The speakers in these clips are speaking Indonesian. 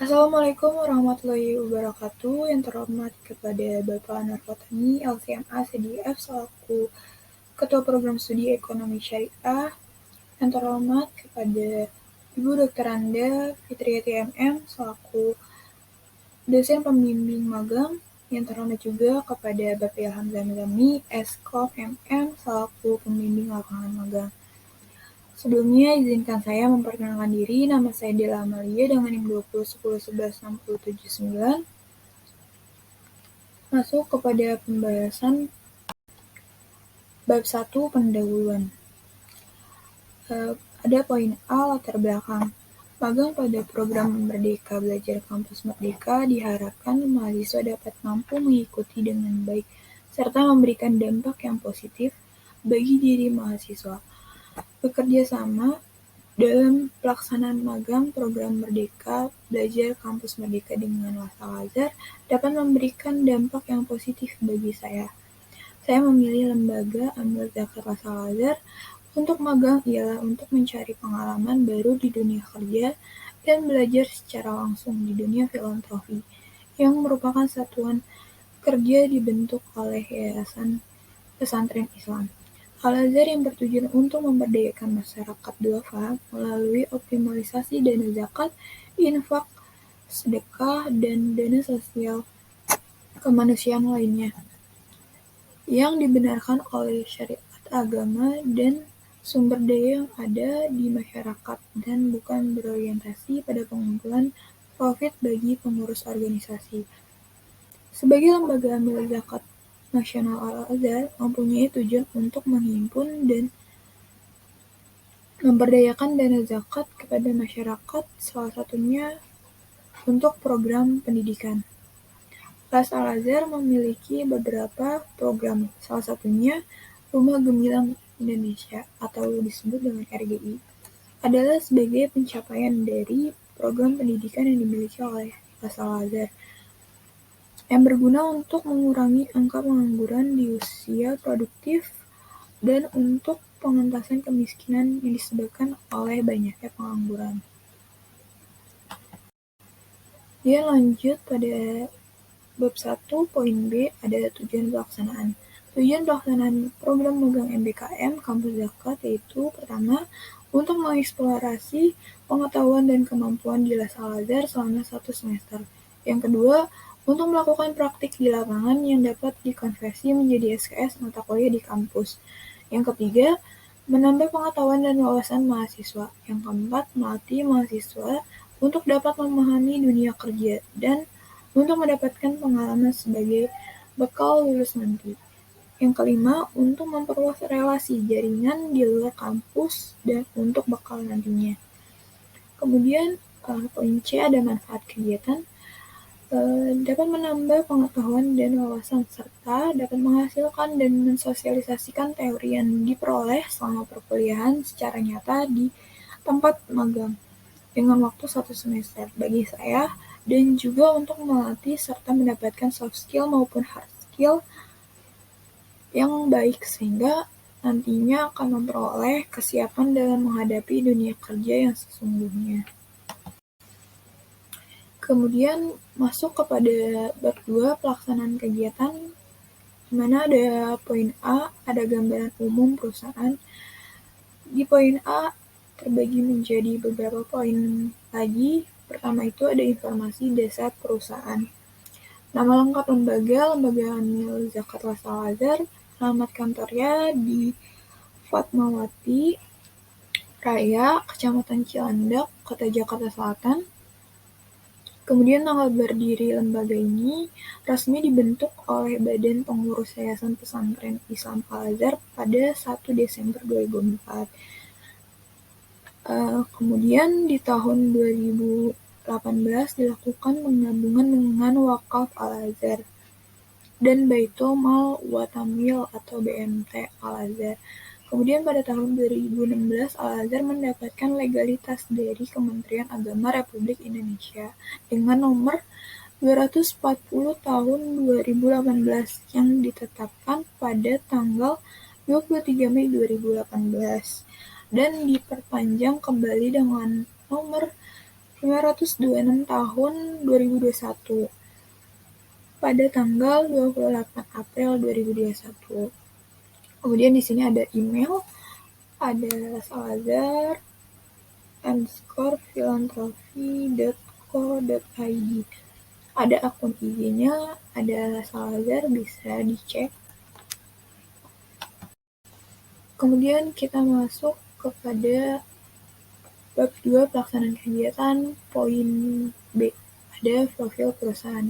Assalamualaikum warahmatullahi wabarakatuh. Yang terhormat kepada Bapak Narpotani, LCMA CDF selaku Ketua Program Studi Ekonomi Syariah. Yang terhormat kepada Ibu Dr. Anda Fitriati MM selaku dosen pembimbing magang. Yang terhormat juga kepada Bapak Ilham Zamzami, Eskom MM selaku pembimbing lapangan magang. Sebelumnya, izinkan saya memperkenalkan diri. Nama saya Dela Amalia dengan NIM 2010116079. Masuk kepada pembahasan bab 1 pendahuluan. Ada poin A, latar belakang. Magang pada program Merdeka Belajar Kampus Merdeka diharapkan mahasiswa dapat mampu mengikuti dengan baik serta memberikan dampak yang positif bagi diri mahasiswa. Bekerja sama dalam pelaksanaan magang program Merdeka Belajar Kampus Merdeka dengan Lasa Al-Azhar dapat memberikan dampak yang positif bagi saya. Saya memilih lembaga Amil Zakat Lasa Al-Azhar untuk magang ialah untuk mencari pengalaman baru di dunia kerja dan belajar secara langsung di dunia filantropi, yang merupakan satuan kerja dibentuk oleh Yayasan Pesantren Islam Al-Azhar yang bertujuan untuk memberdayakan masyarakat duafa melalui optimalisasi dana zakat, infak, sedekah, dan dana sosial kemanusiaan lainnya yang dibenarkan oleh syariat agama dan sumber daya yang ada di masyarakat dan bukan berorientasi pada pengumpulan profit bagi pengurus organisasi. Sebagai lembaga amil zakat nasional Al-Azhar mempunyai tujuan untuk menghimpun dan memberdayakan dana zakat kepada masyarakat, salah satunya untuk program pendidikan. Lasa Al-Azhar memiliki beberapa program, salah satunya Rumah Gemilang Indonesia atau disebut dengan RGI, adalah sebagai pencapaian dari program pendidikan yang dimiliki oleh Lasa Al-Azhar, yang berguna untuk mengurangi angka pengangguran di usia produktif dan untuk pengentasan kemiskinan yang disebabkan oleh banyaknya pengangguran. Dia lanjut pada bab 1, poin B, ada tujuan pelaksanaan. Tujuan pelaksanaan program magang MBKM Kampus Zakat yaitu pertama, untuk mengeksplorasi pengetahuan dan kemampuan di Lasa Al-Azhar selama 1 semester. Yang kedua, untuk melakukan praktik di lapangan yang dapat dikonversi menjadi SKS mata kuliah di kampus. Yang ketiga, menambah pengetahuan dan wawasan mahasiswa. Yang keempat, melatih mahasiswa untuk dapat memahami dunia kerja dan untuk mendapatkan pengalaman sebagai bekal lulus nanti. Yang kelima, untuk memperluas relasi jaringan di luar kampus dan untuk bekal nantinya. Kemudian, poin C ada manfaat kegiatan, dapat menambah pengetahuan dan wawasan serta dapat menghasilkan dan mensosialisasikan teori yang diperoleh selama perkuliahan secara nyata di tempat magang dengan waktu 1 semester bagi saya, dan juga untuk melatih serta mendapatkan soft skill maupun hard skill yang baik sehingga nantinya akan memperoleh kesiapan dalam menghadapi dunia kerja yang sesungguhnya. Kemudian masuk kepada bab 2 pelaksanaan kegiatan, di mana ada poin A, ada gambaran umum perusahaan. Di poin A terbagi menjadi beberapa poin lagi. Pertama itu ada informasi dasar perusahaan. Nama lengkap lembaga Amil Zakat Lasa Al-Azhar, alamat kantornya di Fatmawati Raya, Kecamatan Cilandak, Kota Jakarta Selatan. Kemudian tanggal berdiri lembaga ini resmi dibentuk oleh Badan Pengurus Yayasan Pesantren Islam Al-Azhar pada 1 Desember 2004. Kemudian di tahun 2018 dilakukan penggabungan dengan Wakaf Al-Azhar dan Baitul Mal wa Tamwil atau BMT Al-Azhar. Kemudian pada tahun 2016 Al-Azhar mendapatkan legalitas dari Kementerian Agama Republik Indonesia dengan nomor 240 tahun 2018 yang ditetapkan pada tanggal 23 Mei 2018 dan diperpanjang kembali dengan nomor 526 tahun 2021 pada tanggal 28 April 2021. Kemudian di sini ada email, ada salazar_philanthropy.co.id. Ada akun IG-nya, ada Salazar, bisa dicek. Kemudian kita masuk kepada bab 2 pelaksanaan kegiatan, poin B, ada profil perusahaan.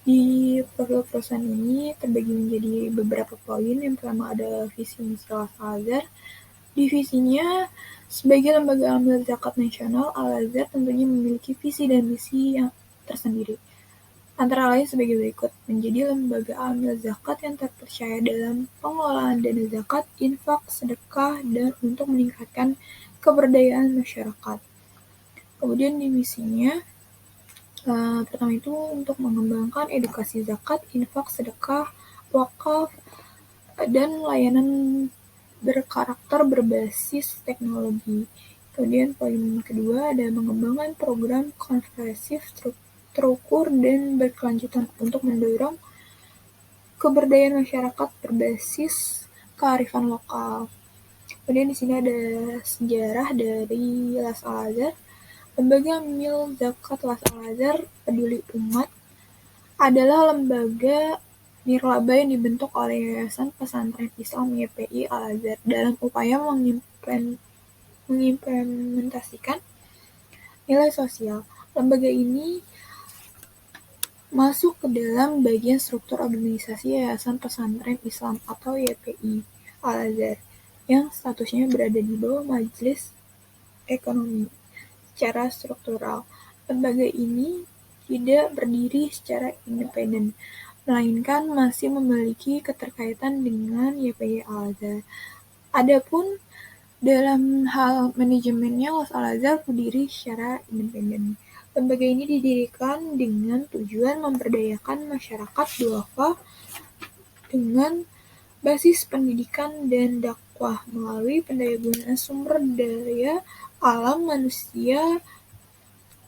Di profil perusahaan ini terbagi menjadi beberapa poin. Yang pertama ada visi misi Al-Azhar. Di visinya, sebagai lembaga amil zakat nasional, Al-Azhar tentunya memiliki visi dan misi yang tersendiri. Antara lain sebagai berikut: menjadi lembaga amil zakat yang terpercaya dalam pengelolaan dana zakat, infak, sedekah, dan untuk meningkatkan keberdayaan masyarakat. Kemudian di misinya, pertama itu untuk mengembangkan edukasi zakat, infak, sedekah, wakaf, dan layanan berkarakter berbasis teknologi. Kemudian poin kedua ada mengembangkan program komprehensif terukur dan berkelanjutan untuk mendorong keberdayaan masyarakat berbasis kearifan lokal. Kemudian di sini ada sejarah dari Las Al-Azhar. Lembaga Amil Zakat Las Al-Azhar Peduli Umat adalah lembaga nirlaba yang dibentuk oleh Yayasan Pesantren Islam YPI Al-Azhar dalam upaya mengimplementasikan nilai sosial. Lembaga ini masuk ke dalam bagian struktur organisasi Yayasan Pesantren Islam atau YPI Al-Azhar yang statusnya berada di bawah Majelis Ekonomi. Secara struktural, lembaga ini tidak berdiri secara independen, melainkan masih memiliki keterkaitan dengan YPI Al-Azhar. Adapun dalam hal manajemennya, Las Al-Azhar berdiri secara independen. Lembaga ini didirikan dengan tujuan memberdayakan masyarakat duafa dengan basis pendidikan dan dakwah melalui pendayagunaan sumber daya alam manusia,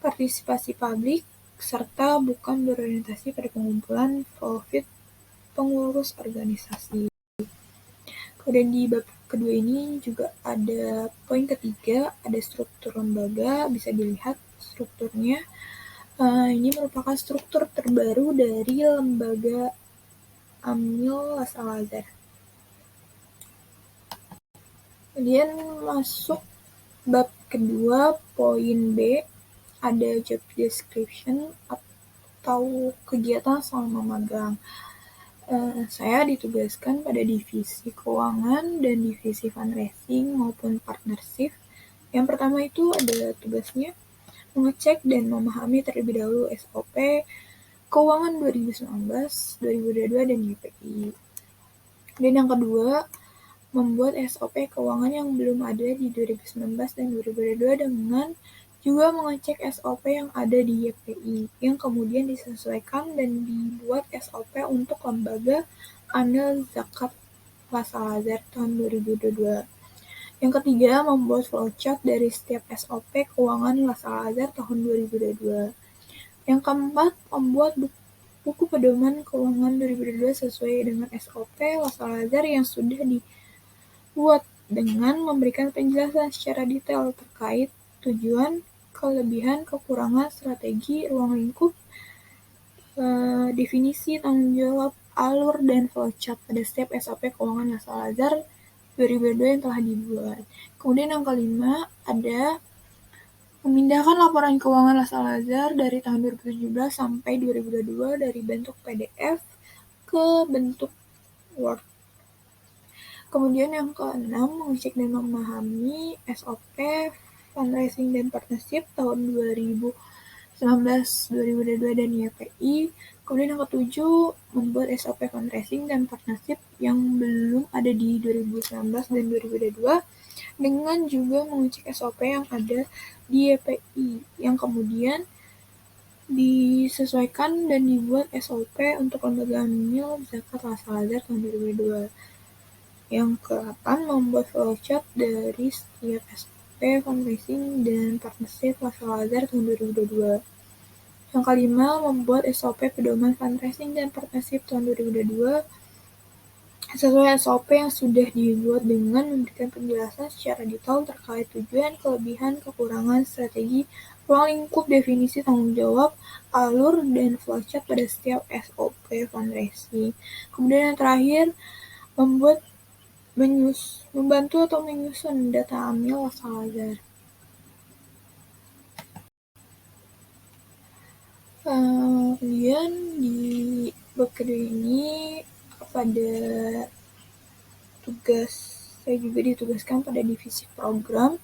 partisipasi publik, serta bukan berorientasi pada pengumpulan profit pengurus organisasi. Kemudian di bab kedua ini juga ada poin ketiga, ada struktur lembaga, bisa dilihat strukturnya. Ini merupakan struktur terbaru dari lembaga Amil Las Al-Azhar. Kemudian masuk bab kedua, poin B, ada job description atau kegiatan selama magang. Saya ditugaskan pada divisi keuangan dan divisi fundraising maupun partnership. Yang pertama itu ada tugasnya mengecek dan memahami terlebih dahulu SOP keuangan 2019, 2022, dan YPI. Dan yang kedua, membuat SOP keuangan yang belum ada di 2019 dan 2022 dengan juga mengecek SOP yang ada di YPI, yang kemudian disesuaikan dan dibuat SOP untuk lembaga amil zakat Las Al-Azhar tahun 2022. Yang ketiga, membuat flowchart dari setiap SOP keuangan Las Al-Azhar tahun 2022. Yang keempat, membuat buku pedoman keuangan 2022 sesuai dengan SOP Las Al-Azhar yang sudah dibuat dengan memberikan penjelasan secara detail terkait tujuan, kelebihan, kekurangan, strategi, ruang lingkup, definisi, tanggung jawab, alur, dan flowchart pada setiap SOP keuangan Las Al-Azhar 2022 yang telah dibuat. Kemudian yang kelima ada memindahkan laporan keuangan Las Al-Azhar dari tahun 2017 sampai 2022 dari bentuk PDF ke bentuk Word. Kemudian yang keenam, mengecek dan memahami SOP fundraising dan partnership tahun 2019, 2022, dan YPI. Kemudian yang ketujuh, membuat SOP fundraising dan partnership yang belum ada di 2019 dan 2022 dengan juga mengecek SOP yang ada di YPI yang kemudian disesuaikan dan dibuat SOP untuk lembaga amil zakat Las Al-Azhar tahun 2022. Yang ke-8, membuat flowchart dari setiap SOP Fundraising dan Partnership Lazar tahun 2022. Yang kelima, membuat SOP Pedoman Fundraising dan Partnership tahun 2022 sesuai SOP yang sudah dibuat dengan memberikan penjelasan secara detail terkait tujuan, kelebihan, kekurangan, strategi, ruang lingkup, definisi tanggung jawab, alur, dan flowchart pada setiap SOP fundraising. Kemudian yang terakhir, membantu atau menyusun data amil Lazar. Kemudian di bab kedua ini pada tugas, saya juga ditugaskan pada divisi program.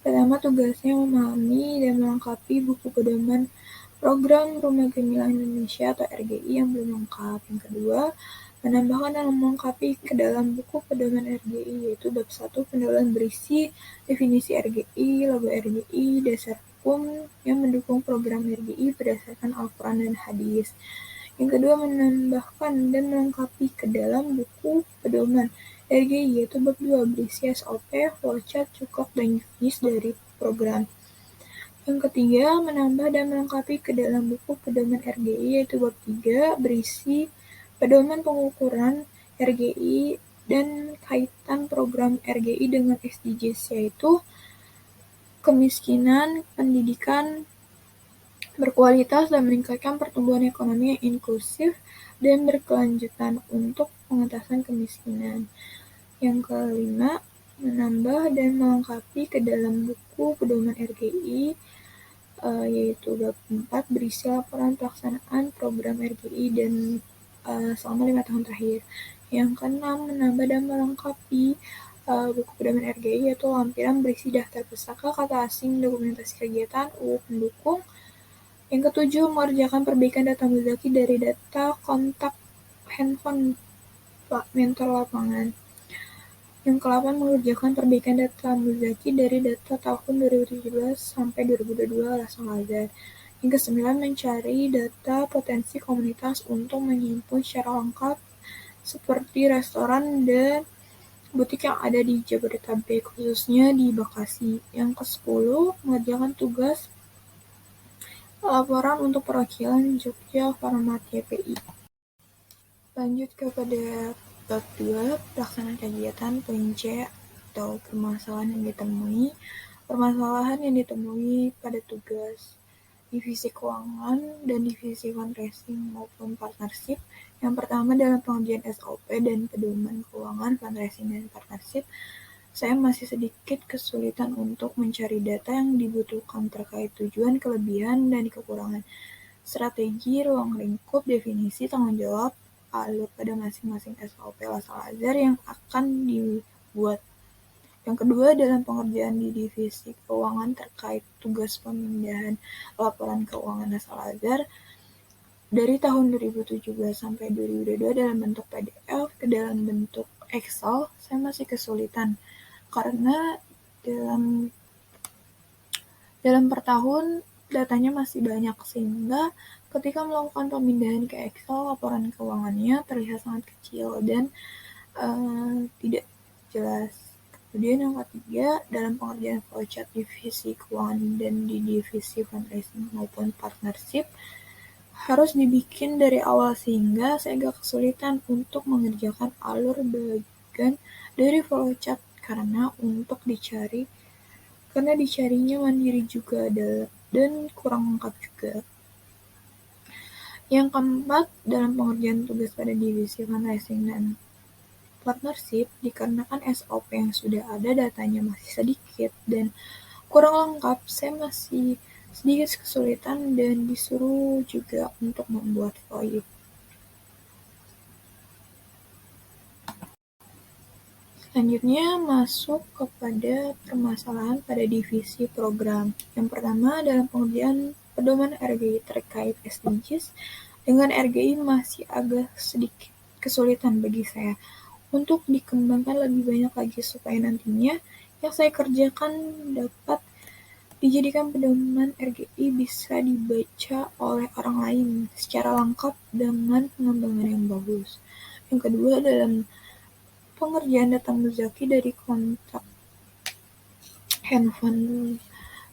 Pertama, tugasnya memahami dan melengkapi buku pedoman program Rumah Gemilang Indonesia atau RGI yang belum lengkap. Yang kedua, menambahkan dan melengkapi ke dalam buku pedoman RGI, yaitu bab 1 pendalam berisi definisi RGI, logo RGI, dasar hukum yang mendukung program RGI berdasarkan Al-Quran dan hadis. Yang kedua, menambahkan dan melengkapi ke dalam buku pedoman RGI, yaitu bab 2 berisi SOP, flowchart, cukok, dan jenis dari program. Yang ketiga, menambah dan melengkapi ke dalam buku pedoman RGI, yaitu bab 3 berisi pedoman pengukuran RGI dan kaitan program RGI dengan SDGs, yaitu kemiskinan, pendidikan berkualitas dan meningkatkan pertumbuhan ekonomi yang inklusif dan berkelanjutan untuk pengentasan kemiskinan. Yang kelima, menambah dan melengkapi ke dalam buku pedoman RGI, yaitu bab 4 berisi laporan pelaksanaan program RGI dan selama 5 tahun terakhir. Yang keenam, menambah dan melengkapi buku pedoman RGI, yaitu lampiran berisi daftar pustaka, kata asing, dokumentasi kegiatan, pendukung. Yang ketujuh, mengerjakan perbaikan data Muzaki dari data kontak handphone mentor lapangan. Yang ke-8, mengerjakan perbaikan data Muzaki dari data tahun 2017 sampai 2022 Lazar. Yang ke-9, mencari data potensi komunitas untuk menyimpul secara lengkap seperti restoran dan butik yang ada di Jabodetabek, khususnya di Bekasi. Yang ke-10, mengerjakan tugas laporan untuk perwakilan Jogja Format YPI. Lanjut kepada bab 2, pelaksanaan kegiatan, poin C atau permasalahan yang ditemui. Permasalahan yang ditemui pada tugas divisi keuangan dan divisi fundraising maupun partnership. Yang pertama, dalam pengerjaan SOP dan pedoman keuangan, fundraising, dan partnership, saya masih sedikit kesulitan untuk mencari data yang dibutuhkan terkait tujuan, kelebihan, dan kekurangan, strategi, ruang lingkup, definisi, tanggung jawab, alur pada masing-masing SOP Lazar yang akan dibuat. Yang kedua, dalam pengerjaan di divisi keuangan terkait tugas pemindahan laporan keuangan Lazar dari tahun 2017 sampai 2022 dalam bentuk PDF ke dalam bentuk Excel, saya masih kesulitan karena dalam per tahun datanya masih banyak, sehingga ketika melakukan pemindahan ke Excel, laporan keuangannya terlihat sangat kecil dan tidak jelas. Kemudian yang ketiga, dalam pengerjaan flowchart divisi keuangan dan di divisi fundraising maupun partnership harus dibikin dari awal, sehingga saya agak kesulitan untuk mengerjakan alur bagian dari flowchart karena dicarinya mandiri juga dan kurang lengkap juga. Yang keempat, dalam pengerjaan tugas pada divisi fundraising dan partnership, dikarenakan SOP yang sudah ada datanya masih sedikit dan kurang lengkap, saya masih sedikit kesulitan dan disuruh juga untuk membuat VOIP. Selanjutnya masuk kepada permasalahan pada divisi program. Yang pertama, dalam pengerjaan pedoman RGI terkait SDGs, dengan RGI masih agak sedikit kesulitan bagi saya untuk dikembangkan lebih banyak lagi supaya nantinya yang saya kerjakan dapat dijadikan pedoman RGI bisa dibaca oleh orang lain secara lengkap dengan pengembangan yang bagus. Yang kedua, dalam pengerjaan data Muzaki dari kontak handphone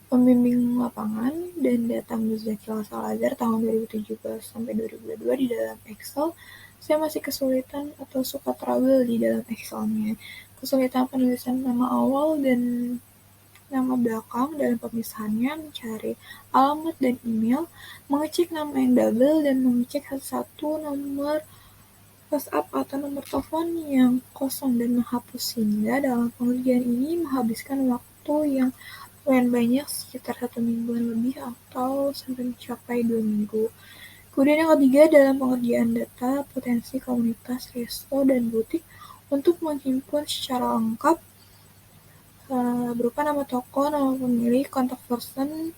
pembimbing lapangan dan data Muzaki Al-Azhar tahun 2017 sampai 2022 di dalam Excel, saya masih kesulitan atau suka trouble di dalam Excel-nya. Kesulitan penulisan nama awal dan nama belakang dalam pemisahannya, mencari alamat dan email, mengecek nama yang double, dan mengecek satu-satu nomor WhatsApp atau nomor telepon yang kosong dan menghapusnya. Dalam pengerjaan ini menghabiskan waktu yang lumayan banyak, sekitar 1 mingguan lebih atau sampai mencapai 2 minggu. Kemudian yang ketiga, dalam pengerjaan data potensi komunitas, resto, dan butik untuk menghimpun secara lengkap berupa nama toko, nama pemilik, kontak person,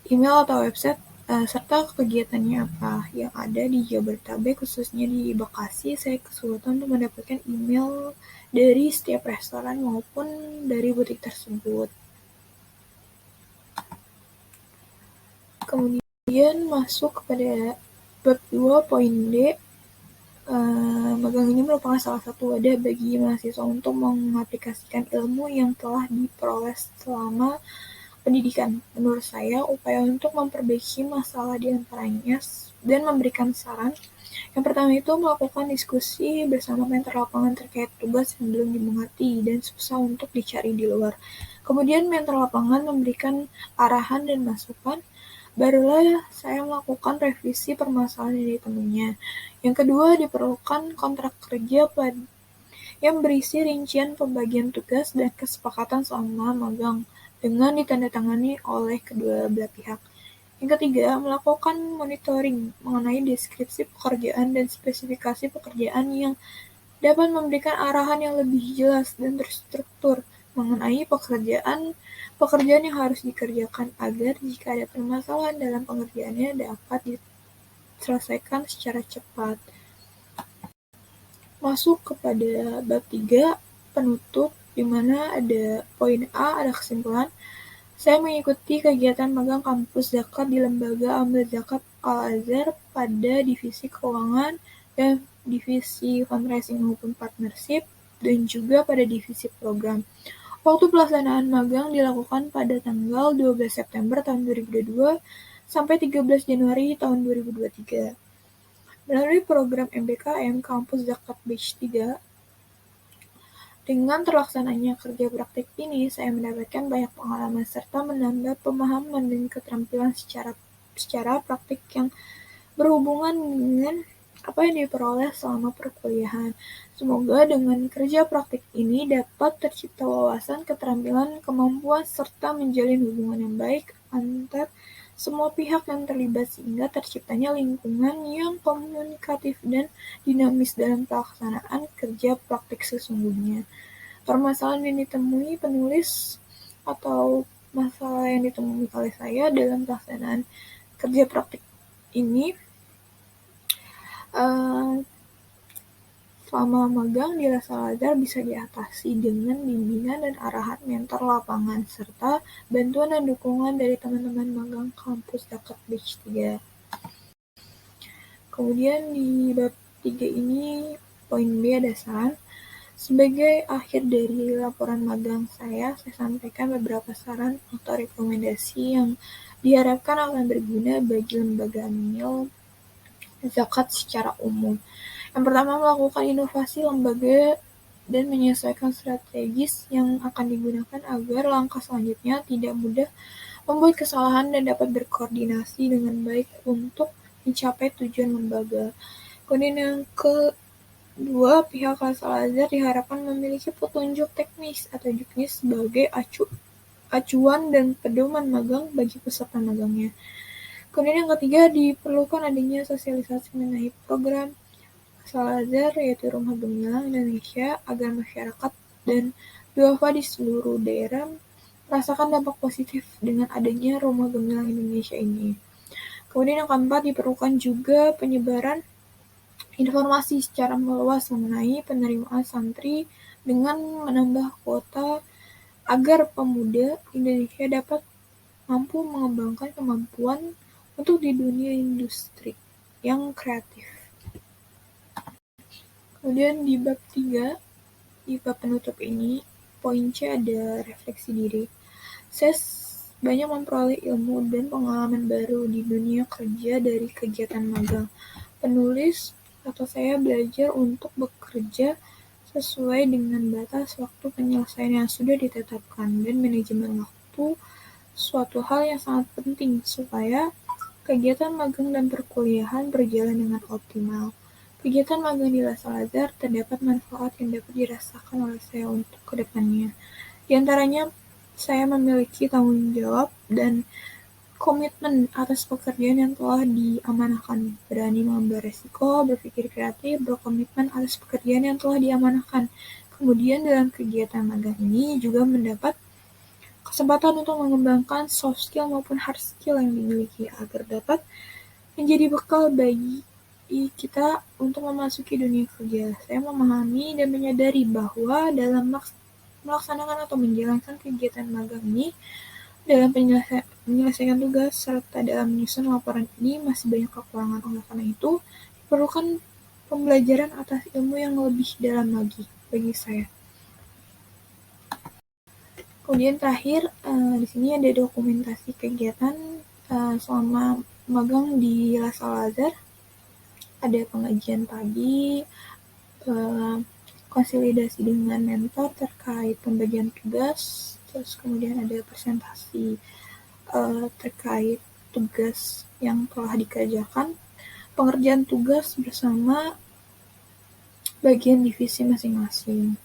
email atau website, serta kegiatannya apa yang ada di Jabodetabek, khususnya di Bekasi. Saya kesulitan untuk mendapatkan email dari setiap restoran maupun dari butik tersebut. Kemudian masuk kepada bab 2.D. Magang ini merupakan salah satu wadah bagi mahasiswa untuk mengaplikasikan ilmu yang telah diperoleh selama pendidikan. Menurut saya, upaya untuk memperbaiki masalah di antaranya dan memberikan saran. Yang pertama itu melakukan diskusi bersama mentor lapangan terkait tugas yang belum dimengerti dan susah untuk dicari di luar. Kemudian mentor lapangan memberikan arahan dan masukan. Barulah saya melakukan revisi permasalahan yang ditemuinya. Yang kedua, diperlukan kontrak kerja yang berisi rincian pembagian tugas dan kesepakatan selama magang dengan ditandatangani oleh kedua belah pihak. Yang ketiga, melakukan monitoring mengenai deskripsi pekerjaan dan spesifikasi pekerjaan yang dapat memberikan arahan yang lebih jelas dan terstruktur mengenai pekerjaan yang harus dikerjakan agar jika ada permasalahan dalam pengerjaannya dapat diselesaikan secara cepat. Masuk kepada bab 3, penutup, di mana ada poin A, ada kesimpulan. Saya mengikuti kegiatan magang kampus zakat di Lembaga Amil Zakat Al-Azhar pada divisi keuangan dan divisi fundraising maupun partnership, dan juga pada divisi program. Waktu pelaksanaan magang dilakukan pada tanggal 12 September tahun 2022 sampai 13 Januari tahun 2023. Melalui program MBKM Kampus Zakat Batch 3, dengan terlaksananya kerja praktik ini, saya mendapatkan banyak pengalaman serta menambah pemahaman dan keterampilan secara praktik yang berhubungan dengan apa yang diperoleh selama perkuliahan. Semoga dengan kerja praktik ini dapat tercipta wawasan, keterampilan, kemampuan, serta menjalin hubungan yang baik antar semua pihak yang terlibat sehingga terciptanya lingkungan yang komunikatif dan dinamis dalam pelaksanaan kerja praktik sesungguhnya. Permasalahan yang ditemui penulis atau masalah yang ditemui oleh saya dalam pelaksanaan kerja praktik ini selama magang di Al-Azhar bisa diatasi dengan bimbingan dan arahan mentor lapangan serta bantuan dan dukungan dari teman-teman magang kampus Zakat Batch 3. Kemudian di bab 3 ini poin B ada saran. Sebagai akhir dari laporan magang saya sampaikan beberapa saran atau rekomendasi yang diharapkan akan berguna bagi lembaga amil zakat secara umum. Yang pertama, melakukan inovasi lembaga dan menyesuaikan strategis yang akan digunakan agar langkah selanjutnya tidak mudah membuat kesalahan dan dapat berkoordinasi dengan baik untuk mencapai tujuan lembaga. Kemudian yang kedua, pihak Al-Azhar diharapkan memiliki petunjuk teknis atau juknis sebagai acuan dan pedoman magang bagi peserta magangnya. Kemudian yang ketiga, diperlukan adanya sosialisasi mengenai program Al-Azhar, yaitu Rumah Gemilang Indonesia, agar masyarakat dan duafa di seluruh daerah merasakan dampak positif dengan adanya Rumah Gemilang Indonesia ini. Kemudian yang keempat, diperlukan juga penyebaran informasi secara meluas mengenai penerimaan santri dengan menambah kuota agar pemuda Indonesia dapat mampu mengembangkan kemampuan untuk di dunia industri yang kreatif. Kemudian di bab 3, di bab penutup ini, poin C ada refleksi diri. Saya banyak memperoleh ilmu dan pengalaman baru di dunia kerja dari kegiatan magang. Penulis atau saya belajar untuk bekerja sesuai dengan batas waktu penyelesaian yang sudah ditetapkan, dan manajemen waktu suatu hal yang sangat penting supaya kegiatan magang dan perkuliahan berjalan dengan optimal. Kegiatan magang di Al-Azhar terdapat manfaat yang dapat dirasakan oleh saya untuk kedepannya. Di antaranya, saya memiliki tanggung jawab dan komitmen atas pekerjaan yang telah diamanahkan, berani mengambil resiko, berpikir kreatif, berkomitmen atas pekerjaan yang telah diamanahkan. Kemudian dalam kegiatan magang ini juga mendapat kesempatan untuk mengembangkan soft skill maupun hard skill yang dimiliki agar dapat menjadi bekal bagi kita untuk memasuki dunia kerja. Saya memahami dan menyadari bahwa dalam melaksanakan atau menjalankan kegiatan magang ini, dalam menyelesaikan tugas serta dalam menyusun laporan ini masih banyak kekurangan. Oleh karena itu, diperlukan pembelajaran atas ilmu yang lebih dalam lagi bagi saya. Kemudian terakhir, di sini ada dokumentasi kegiatan selama magang di Al-Azhar. Ada pengajian pagi, konsolidasi dengan mentor terkait pembagian tugas, terus kemudian ada presentasi terkait tugas yang telah dikerjakan, pengerjaan tugas bersama bagian divisi masing-masing.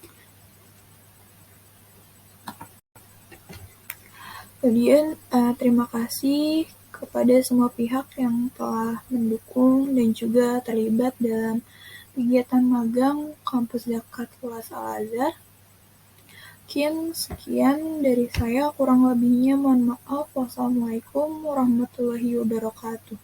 Kemudian terima kasih kepada semua pihak yang telah mendukung dan juga terlibat dalam kegiatan magang Kampus Zakatul Al-Azhar. Sekian dari saya, kurang lebihnya mohon maaf. Wassalamualaikum warahmatullahi wabarakatuh.